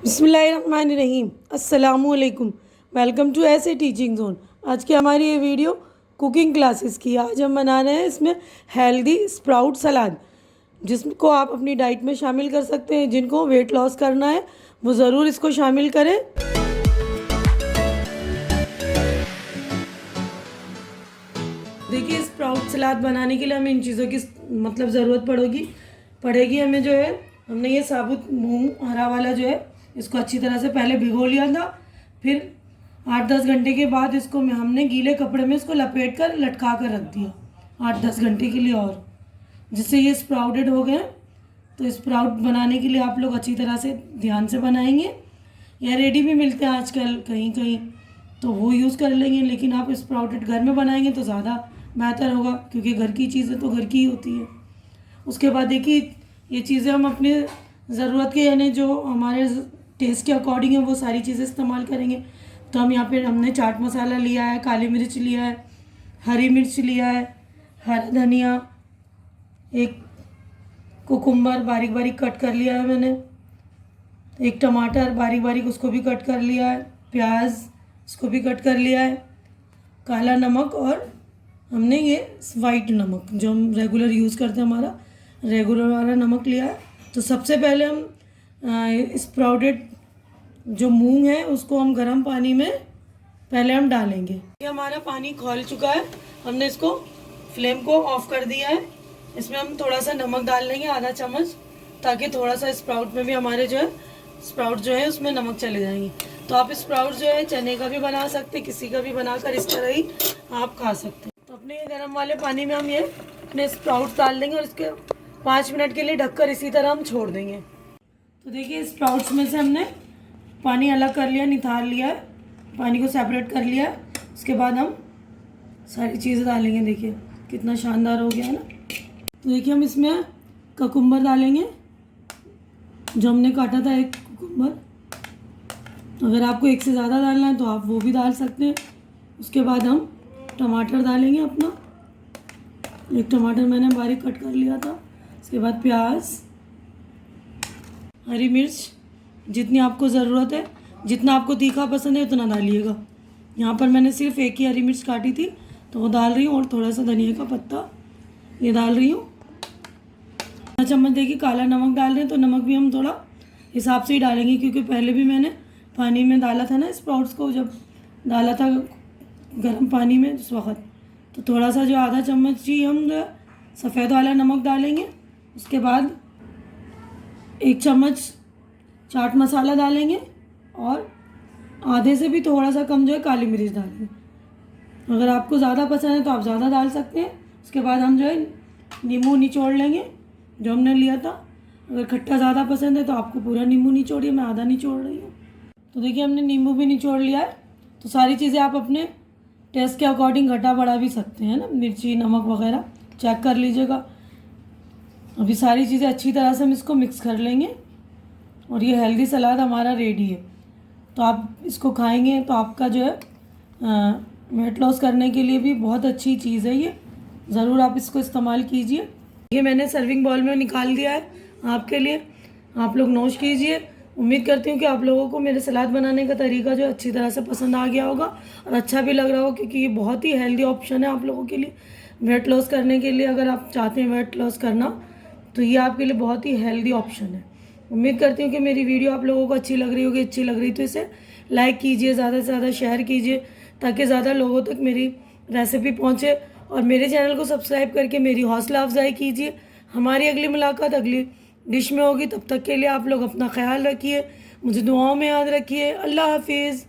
बिस्मिल्लाहिर्रहमानिर्रहीम अस्सलामुअलैकुम। Welcome to ऐसे टीचिंग जोन। आज की हमारी ये वीडियो कुकिंग क्लासेस की। आज हम बना रहे हैं इसमें हेल्दी स्प्राउट सलाद, जिसको आप अपनी डाइट में शामिल कर सकते हैं। जिनको वेट लॉस करना है वो ज़रूर इसको शामिल करें। देखिए, स्प्राउट सलाद बनाने के लिए हमें इन चीज़ों की ज़रूरत पड़ेगी। हमें जो है, हमने ये साबुत मूंग हरा वाला जो है, इसको अच्छी तरह से पहले भिगो लिया था। फिर 8-10 घंटे के बाद इसको हमने गीले कपड़े में इसको लपेट कर लटका कर रख दिया 8-10 घंटे के लिए, और जिससे ये स्प्राउटेड हो गए। तो स्प्राउट बनाने के लिए आप लोग अच्छी तरह से ध्यान से बनाएंगे। या रेडी भी मिलते हैं आजकल कहीं कहीं, तो वो यूज़ कर लेंगे। लेकिन आप स्प्राउटेड घर में बनाएंगे तो ज़्यादा बेहतर होगा, क्योंकि घर की चीज़ें तो घर की ही होती है। उसके बाद देखिए, ये चीज़ें हम अपने ज़रूरत के, यानी जो हमारे टेस्ट के अकॉर्डिंग है, वो सारी चीज़ें इस्तेमाल करेंगे। तो हम यहाँ पे हमने चाट मसाला लिया है, काली मिर्च लिया है, हरी मिर्च लिया है, हरा धनिया, एक कुकुम्बर बारीक बारीक कट कर लिया है मैंने, एक टमाटर बारीक बारीक उसको भी कट कर लिया है, प्याज इसको भी कट कर लिया है, काला नमक, और हमने ये वाइट नमक जो हम रेगुलर यूज़ करते हैं, हमारा रेगुलर वाला नमक लिया है। तो सबसे पहले हम स्प्राउटेड जो मूंग है उसको हम गर्म पानी में पहले हम डालेंगे। ये हमारा पानी खौल चुका है, हमने इसको फ्लेम को ऑफ कर दिया है। इसमें हम थोड़ा सा नमक डाल लेंगे, आधा चम्मच, ताकि थोड़ा सा स्प्राउट में भी हमारे जो है स्प्राउट जो है उसमें नमक चले जाएंगे। तो आप स्प्राउट जो है चने का भी बना सकते, किसी का भी बनाकर इस तरह ही आप खा सकते हैं। तो अपने गर्म वाले पानी में हम ये अपने स्प्राउट डाल देंगे और इसके 5 मिनट के लिए ढककर इसी तरह हम छोड़ देंगे। तो देखिए, स्प्राउट्स में से हमने पानी अलग कर लिया, निथार लिया है, पानी को सेपरेट कर लिया है। उसके बाद हम सारी चीज़ें डालेंगे। देखिए कितना शानदार हो गया है ना। तो देखिए, हम इसमें कुकुम्बर डालेंगे, जो हमने काटा था, एक कुकुम्बर। अगर आपको एक से ज़्यादा डालना है तो आप वो भी डाल सकते हैं। उसके बाद हम टमाटर डालेंगे अपना, एक टमाटर मैंने बारीक कट कर लिया था। उसके बाद प्याज, हरी मिर्च जितनी आपको ज़रूरत है, जितना आपको तीखा पसंद है उतना डालिएगा। यहाँ पर मैंने सिर्फ एक ही हरी मिर्च काटी थी तो वो डाल रही हूँ, और थोड़ा सा धनिया का पत्ता ये डाल रही हूँ। 1 चम्मच देखिए काला नमक डाल रहे हैं, तो नमक भी हम थोड़ा हिसाब से ही डालेंगे, क्योंकि पहले भी मैंने पानी में डाला था ना स्प्राउट्स को, जब डाला था गर्म पानी में उस वक्त। तो थोड़ा सा जो आधा चम्मच ही हम सफ़ेद वाला नमक डालेंगे। उसके बाद 1 चम्मच चाट मसाला डालेंगे, और आधे से भी थोड़ा सा कम जो है काली मिर्च डालेंगे। अगर आपको ज़्यादा पसंद है तो आप ज़्यादा डाल सकते हैं। उसके बाद हम जो है नींबू निचोड़ लेंगे, जो हमने लिया था। अगर खट्टा ज़्यादा पसंद है तो आपको पूरा नींबू निचोड़िए, मैं आधा निचोड़ रही हूँ। तो देखिए, हमने नींबू भी निचोड़ लिया है। तो सारी चीज़ें आप अपने टेस्ट के अकॉर्डिंग घटा बढ़ा भी सकते हैं ना, मिर्ची नमक वगैरह चेक कर लीजिएगा। अभी सारी चीज़ें अच्छी तरह से हम इसको मिक्स कर लेंगे, और ये हेल्दी सलाद हमारा रेडी है। तो आप इसको खाएंगे तो आपका जो है वेट लॉस करने के लिए भी बहुत अच्छी चीज़ है ये। ज़रूर आप इसको इस्तेमाल कीजिए। ये मैंने सर्विंग बॉल में निकाल दिया है आपके लिए, आप लोग नोश कीजिए। उम्मीद करती हूँ कि आप लोगों को मेरे सलाद बनाने का तरीका जो अच्छी तरह से पसंद आ गया होगा, और अच्छा भी लग रहा होगा, क्योंकि ये बहुत ही हेल्दी ऑप्शन है आप लोगों के लिए वेट लॉस करने के लिए। अगर आप चाहते हैं वेट लॉस करना, तो ये आपके लिए बहुत ही हेल्दी ऑप्शन है। उम्मीद करती हूँ कि मेरी वीडियो आप लोगों को अच्छी लग रही होगी। अच्छी लग रही तो इसे लाइक कीजिए, ज़्यादा से ज़्यादा शेयर कीजिए, ताकि ज़्यादा लोगों तक मेरी रेसिपी पहुँचे। और मेरे चैनल को सब्सक्राइब करके मेरी हौसला अफजाई कीजिए। हमारी अगली मुलाकात अगली डिश में होगी। तब तक के लिए आप लोग अपना ख्याल रखिए, मुझे दुआओं में याद रखिए। अल्लाह हाफिज़।